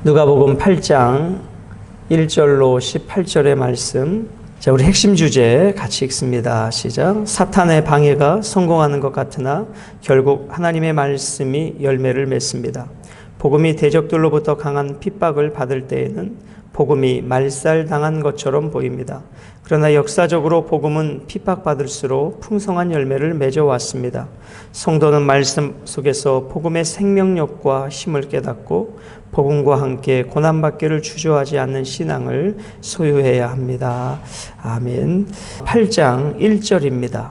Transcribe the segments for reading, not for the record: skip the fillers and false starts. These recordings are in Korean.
누가복음 8장 1절로 18절의 말씀. 자, 우리 핵심 주제 같이 읽습니다. 시작. 사탄의 방해가 성공하는 것 같으나 결국 하나님의 말씀이 열매를 맺습니다. 복음이 대적들로부터 강한 핍박을 받을 때에는 복음이 말살당한 것처럼 보입니다. 그러나 역사적으로 복음은 핍박받을수록 풍성한 열매를 맺어왔습니다. 성도는 말씀 속에서 복음의 생명력과 힘을 깨닫고 복음과 함께 고난받기를 주저하지 않는 신앙을 소유해야 합니다. 아멘. 8장 1절입니다.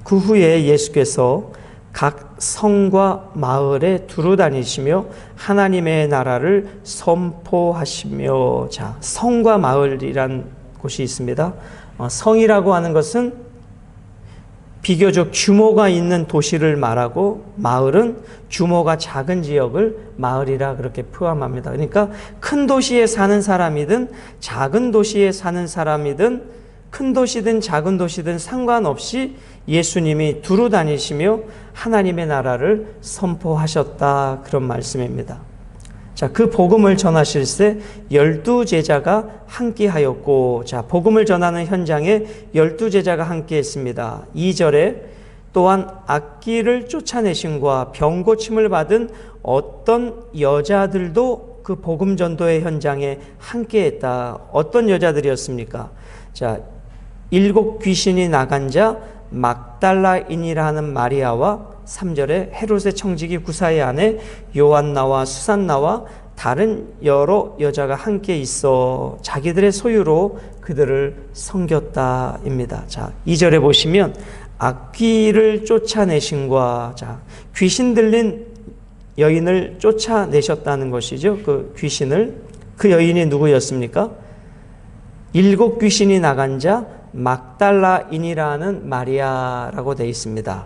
그 후에 예수께서 각 성과 마을에 두루 다니시며 하나님의 나라를 선포하시며. 자, 성과 마을이란 곳이 있습니다. 성이라고 하는 것은 비교적 규모가 있는 도시를 말하고, 마을은 규모가 작은 지역을 마을이라 그렇게 포함합니다. 그러니까 큰 도시에 사는 사람이든 작은 도시에 사는 사람이든 큰 도시든 작은 도시든 상관없이 예수님이 두루 다니시며 하나님의 나라를 선포하셨다, 그런 말씀입니다. 자, 그 복음을 전하실 때 12제자가 함께하였고, 자, 복음을 전하는 현장에 12제자가 함께했습니다. 2절에 또한 악귀를 쫓아내심과 병 고침을 받은 어떤 여자들도 그 복음 전도의 현장에 함께했다. 어떤 여자들이었습니까? 자, 7 귀신이 나간 자 막달라인이라 하는 마리아와 3절에 헤롯의 청지기 구사의 아내 요한나와 수산나와 다른 여러 여자가 함께 있어 자기들의 소유로 그들을 섬겼다입니다. 자, 2절에 보시면 악귀를 쫓아내신과, 자, 귀신 들린 여인을 쫓아내셨다는 것이죠. 그 귀신을. 그 여인이 누구였습니까? 7 귀신이 나간 자 막달라인이라는 마리아라고 되어 있습니다.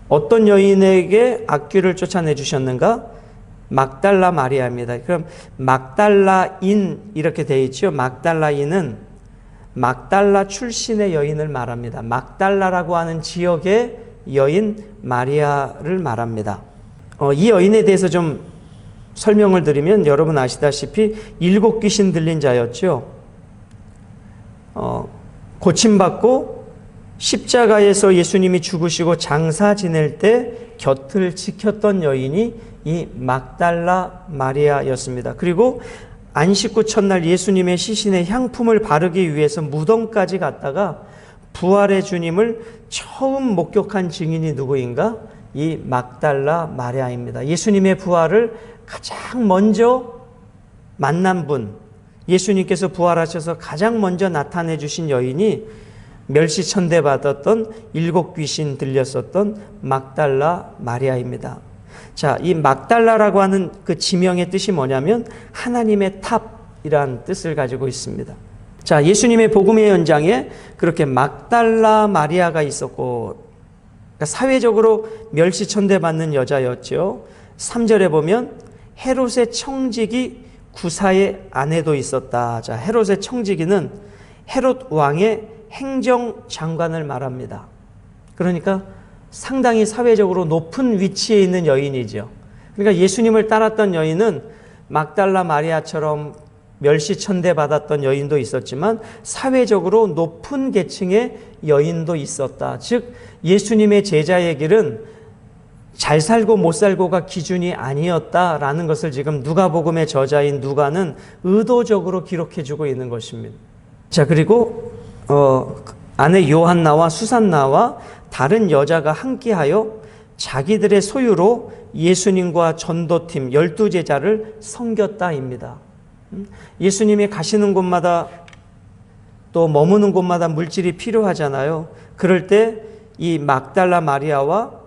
어떤 여인에게 악귀를 쫓아내 주셨는가? 막달라 마리아입니다. 그럼 막달라인 이렇게 되어 있죠. 막달라인은 막달라 출신의 여인을 말합니다. 막달라라고 하는 지역의 여인 마리아를 말합니다. 이 여인에 대해서 좀 설명을 드리면, 여러분 아시다시피 7 귀신 들린 자였죠. 고침받고 십자가에서 예수님이 죽으시고 장사 지낼 때 곁을 지켰던 여인이 이 막달라 마리아였습니다. 그리고 안식구 첫날 예수님의 시신에 향품을 바르기 위해서 무덤까지 갔다가 부활의 주님을 처음 목격한 증인이 누구인가? 이 막달라 마리아입니다. 예수님의 부활을 가장 먼저 만난 분, 예수님께서 부활하셔서 가장 먼저 나타내 주신 여인이 멸시천대 받았던 7 귀신 들렸었던 막달라 마리아입니다. 자, 이 막달라라고 하는 그 지명의 뜻이 뭐냐면 하나님의 탑이란 뜻을 가지고 있습니다. 자, 예수님의 복음의 현장에 그렇게 막달라 마리아가 있었고, 그러니까 사회적으로 멸시천대 받는 여자였죠. 3절에 보면 헤롯의 청지기 구사의 아내도 있었다. 자, 헤롯의 청지기는 헤롯 왕의 행정장관을 말합니다. 그러니까 상당히 사회적으로 높은 위치에 있는 여인이죠. 그러니까 예수님을 따랐던 여인은 막달라 마리아처럼 멸시천대 받았던 여인도 있었지만 사회적으로 높은 계층의 여인도 있었다. 즉 예수님의 제자의 길은 잘 살고 못 살고가 기준이 아니었다라는 것을 지금 누가복음의 저자인 누가는 의도적으로 기록해주고 있는 것입니다. 자, 그리고 아내 요한나와 수산나와 다른 여자가 함께하여 자기들의 소유로 예수님과 전도팀 12제자를 섬겼다입니다. 예수님이 가시는 곳마다 또 머무는 곳마다 물질이 필요하잖아요. 그럴 때 이 막달라 마리아와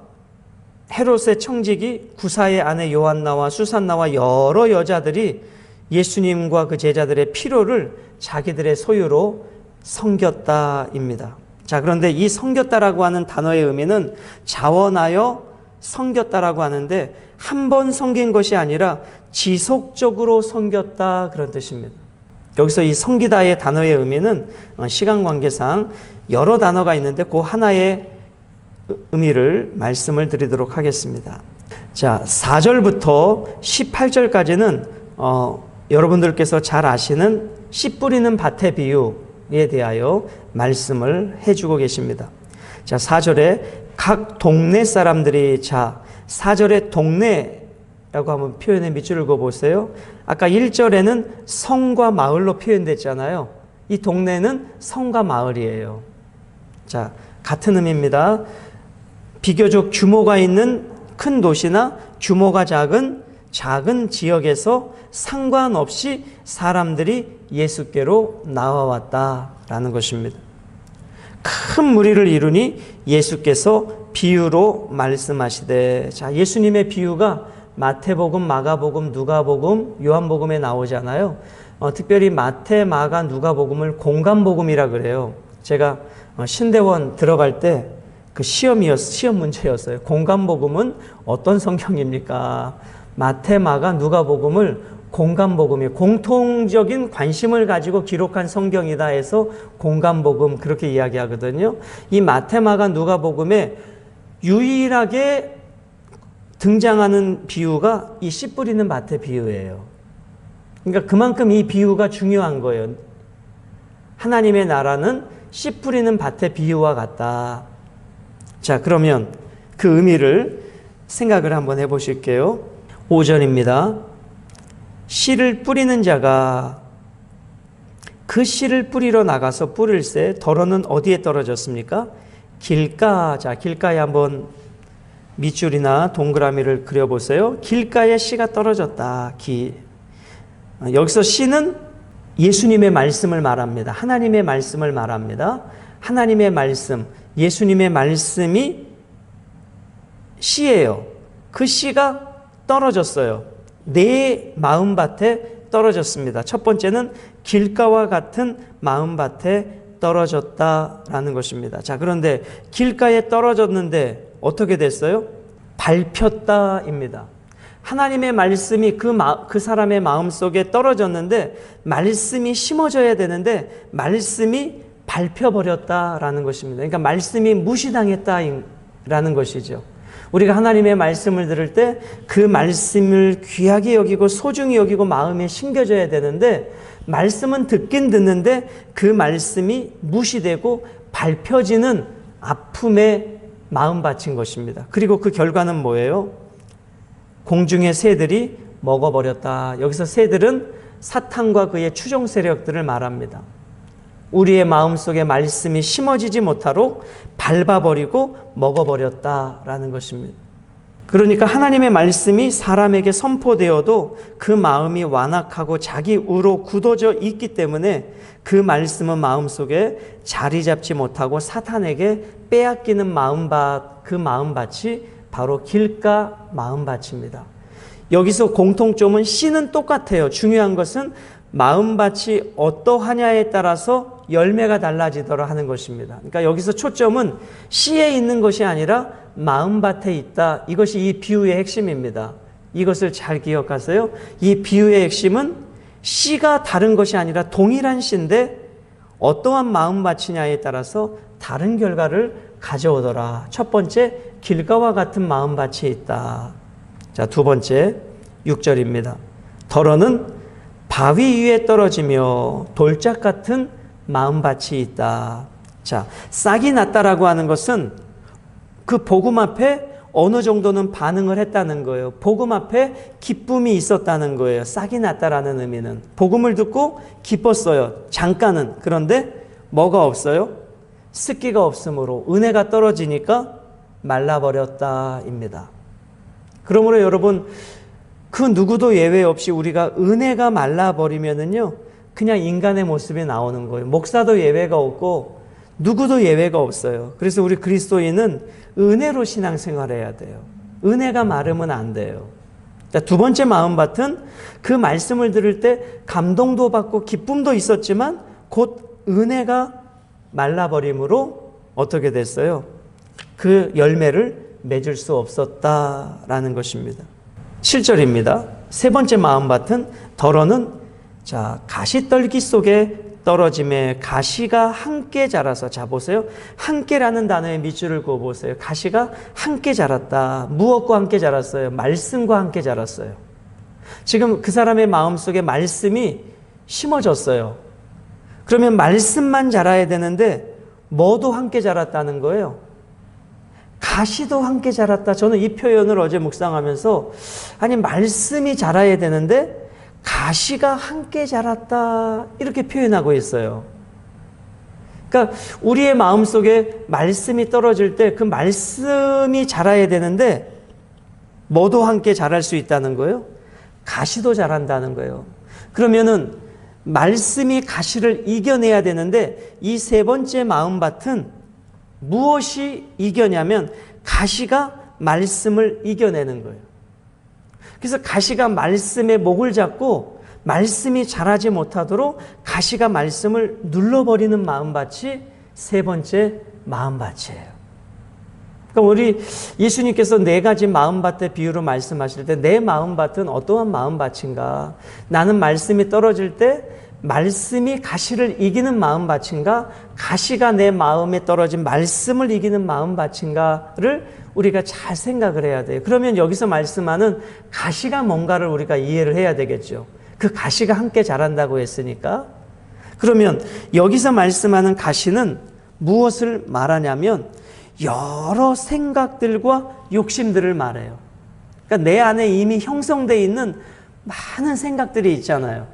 헤롯의 청지기 구사의 아내 요한나와 수산나와 여러 여자들이 예수님과 그 제자들의 필요를 자기들의 소유로 섬겼다입니다. 자, 그런데 이 섬겼다라고 하는 단어의 의미는 자원하여 섬겼다라고 하는데 한 번 섬긴 것이 아니라 지속적으로 섬겼다, 그런 뜻입니다. 여기서 이 섬기다의 단어의 의미는 시간 관계상 여러 단어가 있는데 그 하나의 의미를 말씀을 드리도록 하겠습니다. 자, 4절부터 18절까지는 여러분들께서 잘 아시는 씨 뿌리는 밭의 비유에 대하여 말씀을 해주고 계십니다. 자, 4절에 각 동네 사람들이, 자, 4절에 동네라고 한번 표현의 밑줄을 그어보세요. 아까 1절에는 성과 마을로 표현됐잖아요. 이 동네는 성과 마을이에요. 자, 같은 의미입니다. 비교적 규모가 있는 큰 도시나 규모가 작은 지역에서 상관없이 사람들이 예수께로 나와왔다라는 것입니다. 큰 무리를 이루니 예수께서 비유로 말씀하시되, 자, 예수님의 비유가 마태복음, 마가복음, 누가복음, 요한복음에 나오잖아요. 특별히 마태, 마가, 누가복음을 공감복음이라 그래요. 제가 신대원 들어갈 때 그 시험 문제였어요. 공감복음은 어떤 성경입니까? 마태, 마가, 누가복음을 공감복음이 공통적인 관심을 가지고 기록한 성경이다 해서 공감복음 그렇게 이야기하거든요. 이 마태, 마가, 누가복음에 유일하게 등장하는 비유가 이 씨 뿌리는 밭의 비유예요. 그러니까 그만큼 이 비유가 중요한 거예요. 하나님의 나라는 씨 뿌리는 밭의 비유와 같다. 자, 그러면 그 의미를 생각을 한번 해보실게요. 5절입니다. 씨를 뿌리는 자가 그 씨를 뿌리러 나가서 뿌릴새 덜어는 어디에 떨어졌습니까? 길가. 자, 길가에 한번 밑줄이나 동그라미를 그려보세요. 길가에 씨가 떨어졌다. 여기서 씨는 예수님의 말씀을 말합니다. 하나님의 말씀을 말합니다. 하나님의 말씀, 예수님의 말씀이 씨예요. 그 씨가 떨어졌어요. 내 마음밭에 떨어졌습니다. 첫 번째는 길가와 같은 마음밭에 떨어졌다라는 것입니다. 자, 그런데 길가에 떨어졌는데 어떻게 됐어요? 밟혔다입니다. 하나님의 말씀이 그 사람의 마음속에 떨어졌는데 말씀이 심어져야 되는데 말씀이 밟혀버렸다라는 것입니다. 그러니까 말씀이 무시당했다라는 것이죠. 우리가 하나님의 말씀을 들을 때 그 말씀을 귀하게 여기고 소중히 여기고 마음에 심겨져야 되는데 말씀은 듣긴 듣는데 그 말씀이 무시되고 밟혀지는 아픔에 마음 바친 것입니다. 그리고 그 결과는 뭐예요? 공중의 새들이 먹어버렸다. 여기서 새들은 사탄과 그의 추종 세력들을 말합니다. 우리의 마음속에 말씀이 심어지지 못하도록 밟아버리고 먹어버렸다라는 것입니다. 그러니까 하나님의 말씀이 사람에게 선포되어도 그 마음이 완악하고 자기 우로 굳어져 있기 때문에 그 말씀은 마음속에 자리 잡지 못하고 사탄에게 빼앗기는 그 마음밭이 바로 길가 마음밭입니다. 여기서 공통점은 씨는 똑같아요. 중요한 것은 마음밭이 어떠하냐에 따라서 열매가 달라지더라 하는 것입니다. 그러니까 여기서 초점은 씨에 있는 것이 아니라 마음밭에 있다. 이것이 이 비유의 핵심입니다. 이것을 잘 기억하세요. 이 비유의 핵심은 씨가 다른 것이 아니라 동일한 씨인데 어떠한 마음밭이냐에 따라서 다른 결과를 가져오더라. 첫 번째, 길가와 같은 마음밭이 있다. 자, 두 번째, 6절입니다. 덜어는 바위 위에 떨어지며 돌짝 같은 마음밭이 있다. 자, 싹이 났다라고 하는 것은 그 복음 앞에 어느 정도는 반응을 했다는 거예요. 복음 앞에 기쁨이 있었다는 거예요. 싹이 났다라는 의미는. 복음을 듣고 기뻤어요. 잠깐은. 그런데 뭐가 없어요? 습기가 없으므로 은혜가 떨어지니까 말라버렸다입니다. 그러므로 여러분, 그 누구도 예외 없이 우리가 은혜가 말라버리면은요, 그냥 인간의 모습이 나오는 거예요. 목사도 예외가 없고 누구도 예외가 없어요. 그래서 우리 그리스도인은 은혜로 신앙생활해야 돼요. 은혜가 마르면 안 돼요. 자, 두 번째 마음밭은 그 말씀을 들을 때 감동도 받고 기쁨도 있었지만 곧 은혜가 말라버림으로 어떻게 됐어요? 그 열매를 맺을 수 없었다라는 것입니다. 7절입니다. 세 번째 마음밭은 덜어는 가시떨기 속에 떨어짐에 가시가 함께 자라서, 자 보세요. 함께라는 단어에 밑줄을 그어보세요. 가시가 함께 자랐다. 무엇과 함께 자랐어요? 말씀과 함께 자랐어요. 지금 그 사람의 마음속에 말씀이 심어졌어요. 그러면 말씀만 자라야 되는데 뭐도 함께 자랐다는 거예요. 가시도 함께 자랐다. 저는 이 표현을 어제 묵상하면서 아니 말씀이 자라야 되는데 가시가 함께 자랐다 이렇게 표현하고 있어요. 그러니까 우리의 마음속에 말씀이 떨어질 때 그 말씀이 자라야 되는데 뭐도 함께 자랄 수 있다는 거예요. 가시도 자란다는 거예요. 그러면은 말씀이 가시를 이겨내야 되는데 이 세 번째 마음밭은 무엇이 이겨냐면 가시가 말씀을 이겨내는 거예요. 그래서 가시가 말씀의 목을 잡고 말씀이 자라지 못하도록 가시가 말씀을 눌러버리는 마음밭이 세 번째 마음밭이에요. 그러니까 우리 예수님께서 네 가지 마음밭의 비유로 말씀하실 때 내 마음밭은 어떠한 마음밭인가? 나는 말씀이 떨어질 때 말씀이 가시를 이기는 마음밭인가? 가시가 내 마음에 떨어진 말씀을 이기는 마음밭인가를 우리가 잘 생각을 해야 돼요. 그러면 여기서 말씀하는 가시가 뭔가를 우리가 이해를 해야 되겠죠. 그 가시가 함께 자란다고 했으니까. 그러면 여기서 말씀하는 가시는 무엇을 말하냐면 여러 생각들과 욕심들을 말해요. 그러니까 내 안에 이미 형성되어 있는 많은 생각들이 있잖아요.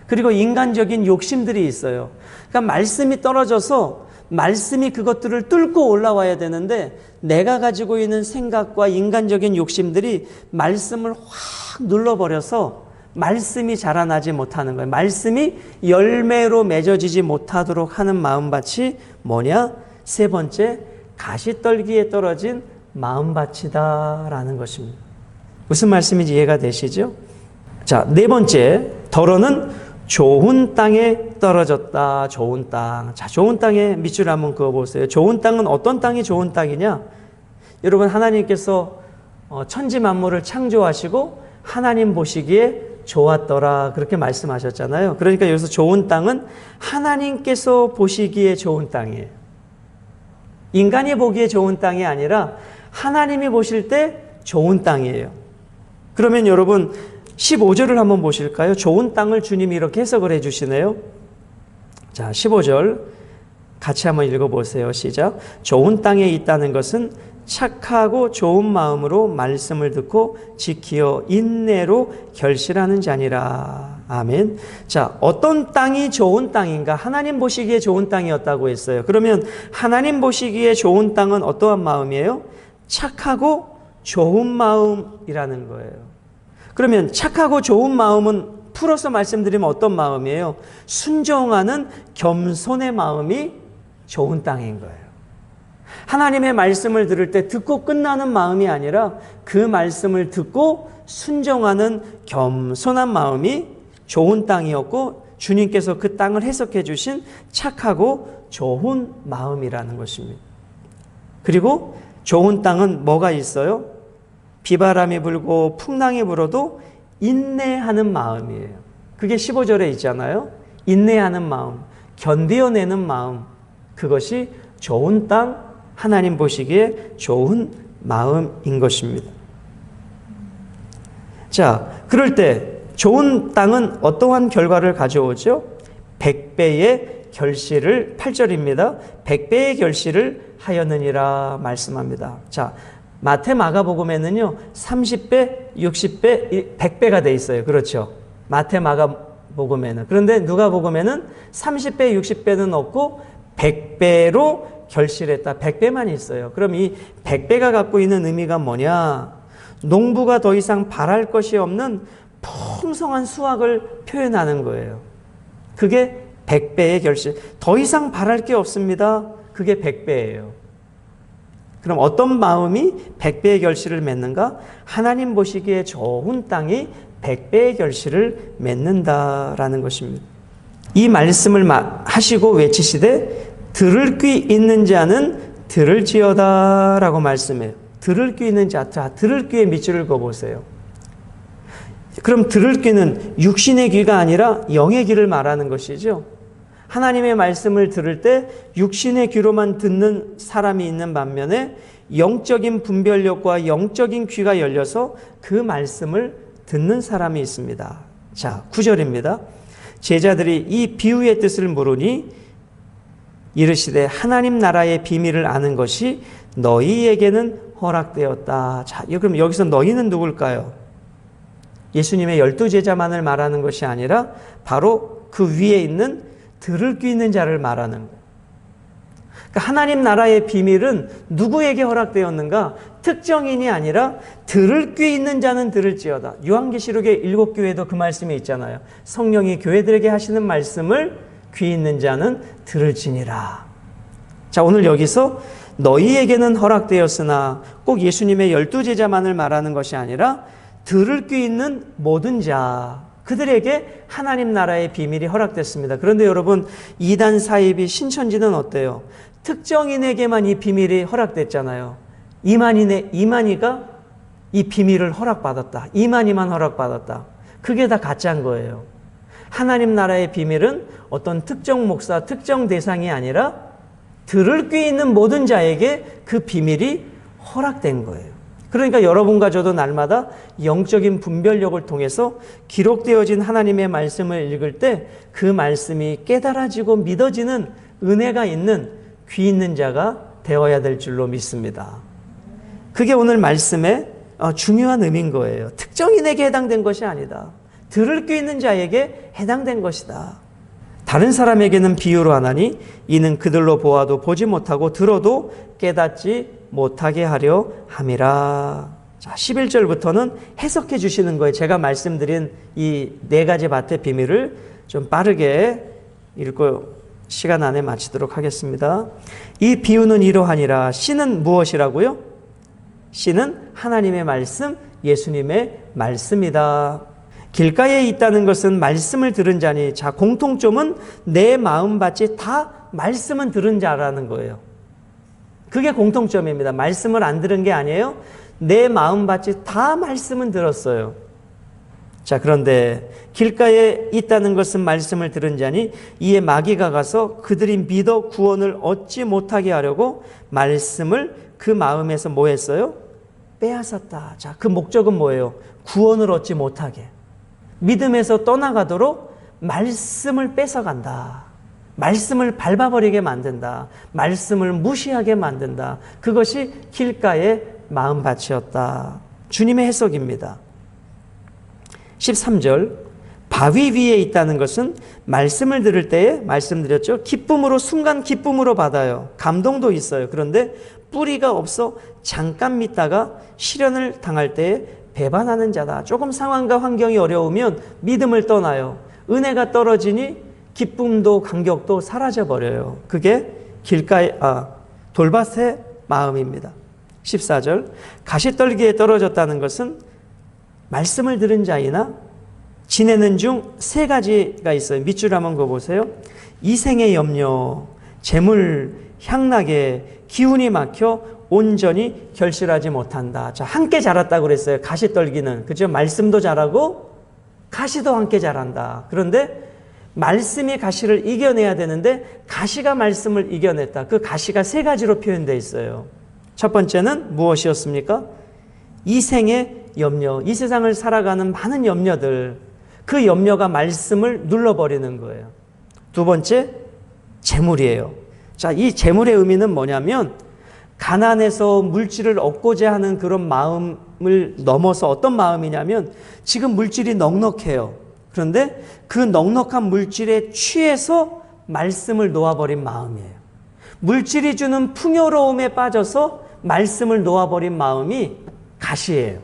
그리고 인간적인 욕심들이 있어요. 그러니까 말씀이 떨어져서 말씀이 그것들을 뚫고 올라와야 되는데 내가 가지고 있는 생각과 인간적인 욕심들이 말씀을 확 눌러버려서 말씀이 자라나지 못하는 거예요. 말씀이 열매로 맺어지지 못하도록 하는 마음밭이 뭐냐? 세 번째, 가시떨기에 떨어진 마음밭이다라는 것입니다. 무슨 말씀인지 이해가 되시죠? 자, 네 번째, 더러는 좋은 땅에 떨어졌다. 좋은 땅. 자, 좋은 땅에 밑줄 한번 그어보세요. 좋은 땅은 어떤 땅이 좋은 땅이냐? 여러분, 하나님께서 천지 만물을 창조하시고 하나님 보시기에 좋았더라 그렇게 말씀하셨잖아요. 그러니까 여기서 좋은 땅은 하나님께서 보시기에 좋은 땅이에요. 인간이 보기에 좋은 땅이 아니라 하나님이 보실 때 좋은 땅이에요. 그러면 여러분 15절을 한번 보실까요? 좋은 땅을 주님이 이렇게 해석을 해 주시네요. 자, 15절 같이 한번 읽어보세요. 시작. 좋은 땅에 있다는 것은 착하고 좋은 마음으로 말씀을 듣고 지키어 인내로 결실하는 자니라. 아멘. 자, 어떤 땅이 좋은 땅인가? 하나님 보시기에 좋은 땅이었다고 했어요. 그러면 하나님 보시기에 좋은 땅은 어떠한 마음이에요? 착하고 좋은 마음이라는 거예요. 그러면 착하고 좋은 마음은 풀어서 말씀드리면 어떤 마음이에요? 순종하는 겸손의 마음이 좋은 땅인 거예요. 하나님의 말씀을 들을 때 듣고 끝나는 마음이 아니라 그 말씀을 듣고 순종하는 겸손한 마음이 좋은 땅이었고 주님께서 그 땅을 해석해 주신 착하고 좋은 마음이라는 것입니다. 그리고 좋은 땅은 뭐가 있어요? 비바람이 불고 풍랑이 불어도 인내하는 마음이에요. 그게 15절에 있잖아요. 인내하는 마음, 견디어내는 마음, 그것이 좋은 땅, 하나님 보시기에 좋은 마음인 것입니다. 자, 그럴 때 좋은 땅은 어떠한 결과를 가져오죠? 100배의 결실을, 8절입니다. 100배의 결실을 하였느니라 말씀합니다. 자, 마태 마가복음에는요 30배, 60배, 100배가 돼 있어요. 그렇죠? 마태 마가복음에는. 그런데 누가복음에는 30배, 60배는 없고 100배로 결실했다. 100배만 있어요. 그럼 이 100배가 갖고 있는 의미가 뭐냐? 농부가 더 이상 바랄 것이 없는 풍성한 수확을 표현하는 거예요. 그게 100배의 결실. 더 이상 바랄 게 없습니다. 그게 100배예요. 그럼 어떤 마음이 100배의 결실을 맺는가? 하나님 보시기에 좋은 땅이 100배의 결실을 맺는다라는 것입니다. 이 말씀을 하시고 외치시되 들을 귀 있는 자는 들을지어다 라고 말씀해요. 들을 귀 있는 자, 들을 귀에 밑줄을 그어보세요. 그럼 들을 귀는 육신의 귀가 아니라 영의 귀를 말하는 것이죠. 하나님의 말씀을 들을 때 육신의 귀로만 듣는 사람이 있는 반면에 영적인 분별력과 영적인 귀가 열려서 그 말씀을 듣는 사람이 있습니다. 자, 9절입니다. 제자들이 이 비유의 뜻을 물으니 이르시되 하나님 나라의 비밀을 아는 것이 너희에게는 허락되었다. 자, 그럼 여기서 너희는 누굴까요? 예수님의 12제자만을 말하는 것이 아니라 바로 그 위에 있는 들을 귀 있는 자를 말하는 거예요. 그러니까 하나님 나라의 비밀은 누구에게 허락되었는가? 특정인이 아니라 들을 귀 있는 자는 들을지어다. 요한계시록의 7교회도 그 말씀이 있잖아요. 성령이 교회들에게 하시는 말씀을 귀 있는 자는 들을지니라. 자, 오늘 여기서 너희에게는 허락되었으나 꼭 예수님의 12제자만을 말하는 것이 아니라 들을 귀 있는 모든 자, 그들에게 하나님 나라의 비밀이 허락됐습니다. 그런데 여러분, 이단 사이비 신천지는 어때요? 특정인에게만 이 비밀이 허락됐잖아요. 이만희가 이 비밀을 허락받았다. 이만희만 허락받았다. 그게 다 가짜인 거예요. 하나님 나라의 비밀은 어떤 특정 목사, 특정 대상이 아니라 들을 귀 있는 모든 자에게 그 비밀이 허락된 거예요. 그러니까 여러분과 저도 날마다 영적인 분별력을 통해서 기록되어진 하나님의 말씀을 읽을 때 그 말씀이 깨달아지고 믿어지는 은혜가 있는 귀 있는 자가 되어야 될 줄로 믿습니다. 그게 오늘 말씀의 중요한 의미인 거예요. 특정인에게 해당된 것이 아니다. 들을 귀 있는 자에게 해당된 것이다. 다른 사람에게는 비유로 하나니 이는 그들로 보아도 보지 못하고 들어도 깨닫지 못하게 하려 함이라. 자, 11절부터는 해석해 주시는 거예요. 제가 말씀드린 이 4가지 밭의 비밀을 좀 빠르게 읽고 시간 안에 마치도록 하겠습니다. 이 비유는 이러하니라. 씨는 무엇이라고요? 씨는 하나님의 말씀, 예수님의 말씀이다. 길가에 있다는 것은 말씀을 들은 자니, 자, 공통점은 내 마음밭이 다 말씀은 들은 자라는 거예요. 그게 공통점입니다. 말씀을 안 들은 게 아니에요. 내 마음밭이 다 말씀은 들었어요. 자, 그런데 길가에 있다는 것은 말씀을 들은 자니 이에 마귀가 가서 그들이 믿어 구원을 얻지 못하게 하려고 말씀을 그 마음에서 뭐 했어요? 빼앗았다. 자, 그 목적은 뭐예요? 구원을 얻지 못하게. 믿음에서 떠나가도록 말씀을 뺏어간다. 말씀을 밟아버리게 만든다. 말씀을 무시하게 만든다. 그것이 길가의 마음밭이었다. 주님의 해석입니다. 13절, 바위 위에 있다는 것은 말씀을 들을 때에 말씀드렸죠. 기쁨으로, 순간 기쁨으로 받아요. 감동도 있어요. 그런데 뿌리가 없어 잠깐 믿다가 시련을 당할 때에 배반하는 자다. 조금 상황과 환경이 어려우면 믿음을 떠나요. 은혜가 떨어지니 기쁨도 감격도 사라져버려요. 그게 돌밭의 마음입니다. 14절, 가시떨기에 떨어졌다는 것은 말씀을 들은 자이나 지내는 중 3가지가 있어요. 밑줄 한번 그어보세요. 이생의 염려, 재물, 향락에 기운이 막혀 온전히 결실하지 못한다. 자, 함께 자랐다고 그랬어요. 가시떨기는. 그죠? 말씀도 자라고 가시도 함께 자란다. 그런데 말씀이 가시를 이겨내야 되는데 가시가 말씀을 이겨냈다. 그 가시가 3가지로 표현되어 있어요. 첫 번째는 무엇이었습니까? 이생의 염려, 이 세상을 살아가는 많은 염려들, 그 염려가 말씀을 눌러버리는 거예요. 두 번째, 재물이에요. 자, 이 재물의 의미는 뭐냐면 가난해서 물질을 얻고자 하는 그런 마음을 넘어서 어떤 마음이냐면 지금 물질이 넉넉해요. 그런데 그 넉넉한 물질에 취해서 말씀을 놓아버린 마음이에요. 물질이 주는 풍요로움에 빠져서 말씀을 놓아버린 마음이 가시예요.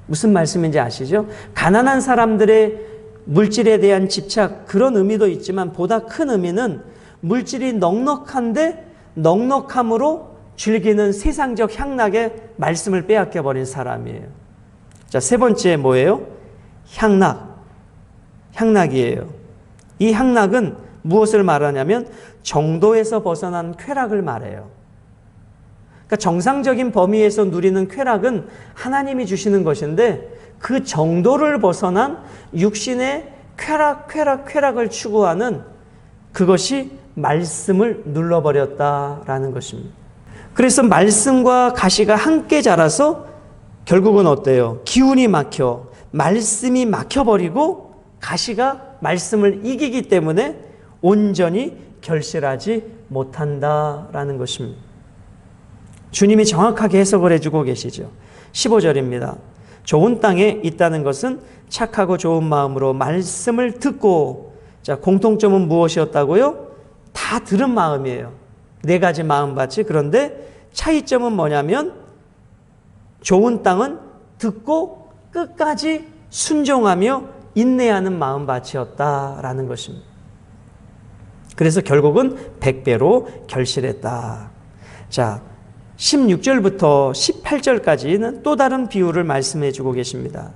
무슨 말씀인지 아시죠? 가난한 사람들의 물질에 대한 집착, 그런 의미도 있지만 보다 큰 의미는 물질이 넉넉한데 넉넉함으로 즐기는 세상적 향락에 말씀을 빼앗겨버린 사람이에요. 자, 3번째 뭐예요? 향락이에요. 이 향락은 무엇을 말하냐면 정도에서 벗어난 쾌락을 말해요. 그러니까 정상적인 범위에서 누리는 쾌락은 하나님이 주시는 것인데 그 정도를 벗어난 육신의 쾌락을 추구하는 그것이 말씀을 눌러버렸다라는 것입니다. 그래서 말씀과 가시가 함께 자라서 결국은 어때요? 기운이 막혀 말씀이 막혀버리고 가시가 말씀을 이기기 때문에 온전히 결실하지 못한다라는 것입니다. 주님이 정확하게 해석을 해주고 계시죠. 15절입니다. 좋은 땅에 있다는 것은 착하고 좋은 마음으로 말씀을 듣고, 자, 공통점은 무엇이었다고요? 다 들은 마음이에요. 네 가지 마음밭이. 그런데 차이점은 뭐냐면 좋은 땅은 듣고 끝까지 순종하며 인내하는 마음밭이었다라는 것입니다. 그래서 결국은 100배로 결실했다. 자, 16절부터 18절까지는 또 다른 비유를 말씀해 주고 계십니다.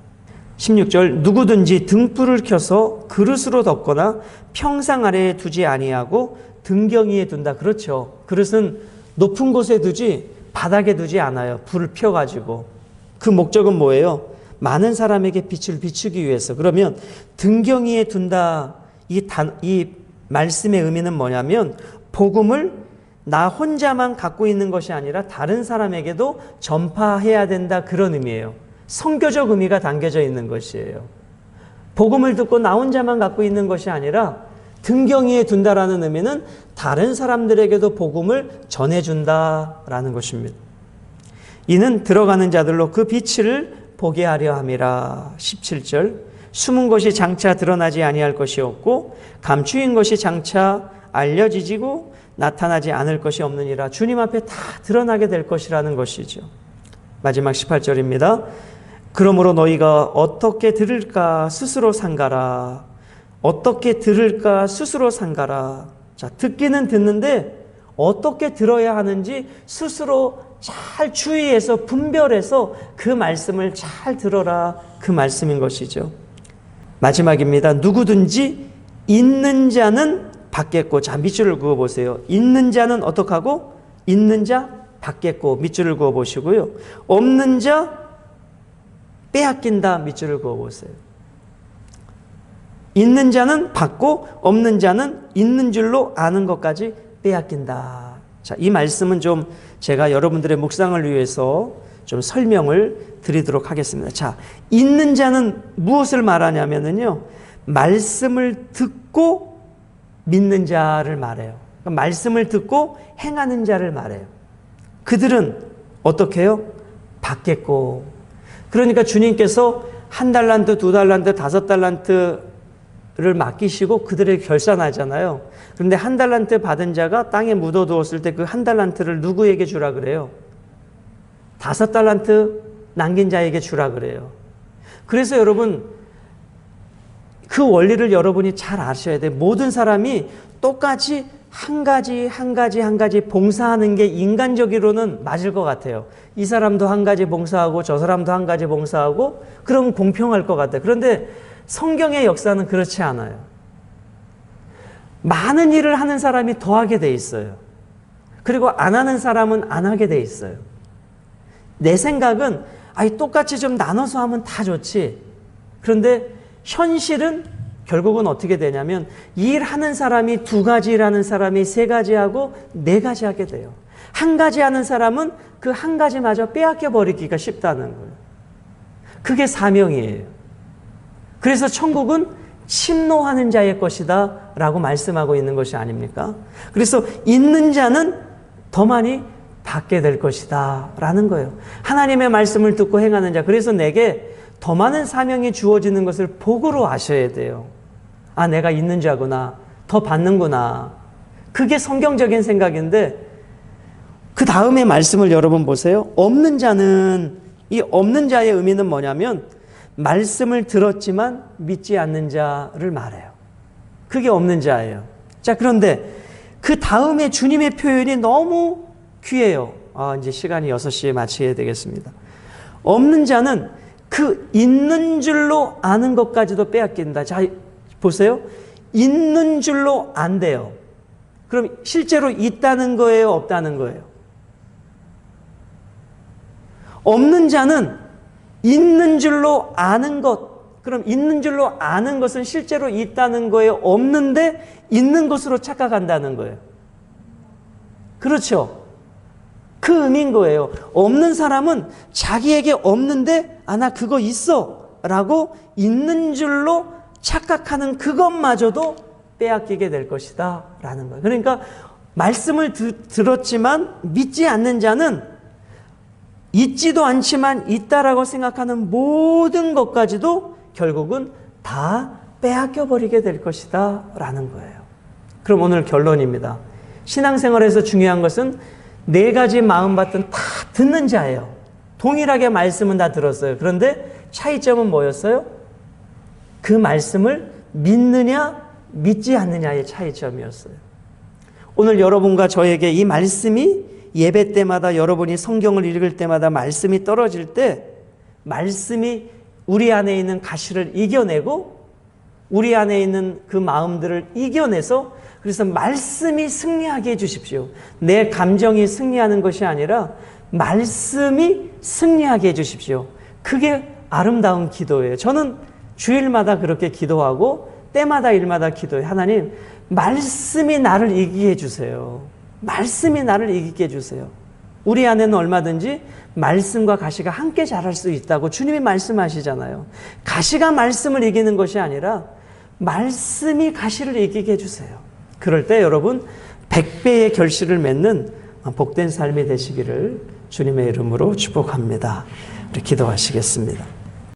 16절, 누구든지 등불을 켜서 그릇으로 덮거나 평상 아래에 두지 아니하고 등경 위에 둔다. 그렇죠. 그릇은 높은 곳에 두지 바닥에 두지 않아요. 불을 펴가지고. 그 목적은 뭐예요? 많은 사람에게 빛을 비추기 위해서. 그러면 등경 위에 둔다. 이 말씀의 의미는 뭐냐면 복음을 나 혼자만 갖고 있는 것이 아니라 다른 사람에게도 전파해야 된다, 그런 의미예요. 성교적 의미가 담겨져 있는 것이에요. 복음을 듣고 나 혼자만 갖고 있는 것이 아니라 등경 위에 둔다라는 의미는 다른 사람들에게도 복음을 전해준다라는 것입니다. 이는 들어가는 자들로 그 빛을 보게 하려 함이라. 17절, 숨은 것이 장차 드러나지 아니할 것이 없고 감추인 것이 장차 알려지지고 나타나지 않을 것이 없느니라. 주님 앞에 다 드러나게 될 것이라는 것이죠. 마지막 18절입니다. 그러므로 너희가 어떻게 들을까 스스로 상가라. 어떻게 들을까 스스로 상가라. 자, 듣기는 듣는데 어떻게 들어야 하는지 스스로 잘 주의해서 분별해서 그 말씀을 잘 들어라, 그 말씀인 것이죠. 마지막입니다. 누구든지 있는 자는 받겠고. 자, 밑줄을 그어보세요. 있는 자는 어떻게 하고? 있는 자 받겠고. 밑줄을 그어보시고요. 없는 자 빼앗긴다. 밑줄을 그어보세요. 있는 자는 받고 없는 자는 있는 줄로 아는 것까지 빼앗긴다. 자, 이 말씀은 좀 제가 여러분들의 묵상을 위해서 좀 설명을 드리도록 하겠습니다. 자, 있는 자는 무엇을 말하냐면요, 말씀을 듣고 믿는 자를 말해요. 그러니까 말씀을 듣고 행하는 자를 말해요. 그들은 어떻게 해요? 받겠고. 그러니까 주님께서 1달란트, 2달란트, 5달란트를 맡기시고 그들에게 결산하잖아요. 그런데 1달란트 받은 자가 땅에 묻어두었을 때 그 1달란트를 누구에게 주라 그래요? 5달란트 남긴 자에게 주라 그래요. 그래서 여러분, 그 원리를 여러분이 잘 아셔야 돼요. 모든 사람이 똑같이 한 가지 봉사하는 게 인간적으로는 맞을 것 같아요. 이 사람도 한 가지 봉사하고 저 사람도 한 가지 봉사하고 그러면 공평할 것 같아요. 그런데 성경의 역사는 그렇지 않아요. 많은 일을 하는 사람이 더 하게 돼 있어요. 그리고 안 하는 사람은 안 하게 돼 있어요. 내 생각은 똑같이 좀 나눠서 하면 다 좋지. 그런데 현실은 결국은 어떻게 되냐면 일하는 사람이 2가지 일하는 사람이 3가지 하고 4가지 하게 돼요. 한 가지 하는 사람은 그 한 가지마저 빼앗겨 버리기가 쉽다는 거예요. 그게 사명이에요. 그래서 천국은 침노하는 자의 것이다 라고 말씀하고 있는 것이 아닙니까? 그래서 있는 자는 더 많이 받게 될 것이다 라는 거예요. 하나님의 말씀을 듣고 행하는 자. 그래서 내게 더 많은 사명이 주어지는 것을 복으로 아셔야 돼요. 아, 내가 있는 자구나. 더 받는구나. 그게 성경적인 생각인데, 그 다음에 말씀을 여러분 보세요. 없는 자는, 이 없는 자의 의미는 뭐냐면 말씀을 들었지만 믿지 않는 자를 말해요. 그게 없는 자예요. 자, 그런데 그 다음에 주님의 표현이 너무 귀해요. 이제 시간이 6시에 마치게 되겠습니다. 없는 자는 그 있는 줄로 아는 것까지도 빼앗긴다. 자, 보세요. 있는 줄로 안 돼요. 그럼 실제로 있다는 거예요? 없다는 거예요? 없는 자는 있는 줄로 아는 것. 그럼 있는 줄로 아는 것은 실제로 있다는 거예요? 없는데 있는 것으로 착각한다는 거예요. 그렇죠? 그 의미인 거예요. 없는 사람은 자기에게 없는데 나 그거 있어 라고 있는 줄로 착각하는 그것마저도 빼앗기게 될 것이다 라는 거예요. 그러니까 말씀을 들었지만 믿지 않는 자는 있지도 않지만 있다라고 생각하는 모든 것까지도 결국은 다 빼앗겨 버리게 될 것이다 라는 거예요. 그럼 오늘 결론입니다. 신앙생활에서 중요한 것은 네 가지 마음밭은 다 듣는 자예요. 동일하게 말씀은 다 들었어요. 그런데 차이점은 뭐였어요? 그 말씀을 믿느냐 믿지 않느냐의 차이점이었어요. 오늘 여러분과 저에게 이 말씀이 예배 때마다 여러분이 성경을 읽을 때마다 말씀이 떨어질 때 말씀이 우리 안에 있는 가시를 이겨내고 우리 안에 있는 그 마음들을 이겨내서 그래서 말씀이 승리하게 해주십시오. 내 감정이 승리하는 것이 아니라 말씀이 승리하게 해주십시오. 그게 아름다운 기도예요. 저는 주일마다 그렇게 기도하고 때마다 일마다 기도해요. 하나님, 말씀이 나를 이기게 해주세요. 말씀이 나를 이기게 해주세요. 우리 안에는 얼마든지 말씀과 가시가 함께 자랄 수 있다고 주님이 말씀하시잖아요. 가시가 말씀을 이기는 것이 아니라 말씀이 가시를 이기게 해주세요. 그럴 때 여러분 100배의 결실을 맺는 복된 삶이 되시기를 주님의 이름으로 축복합니다. 우리 기도하시겠습니다.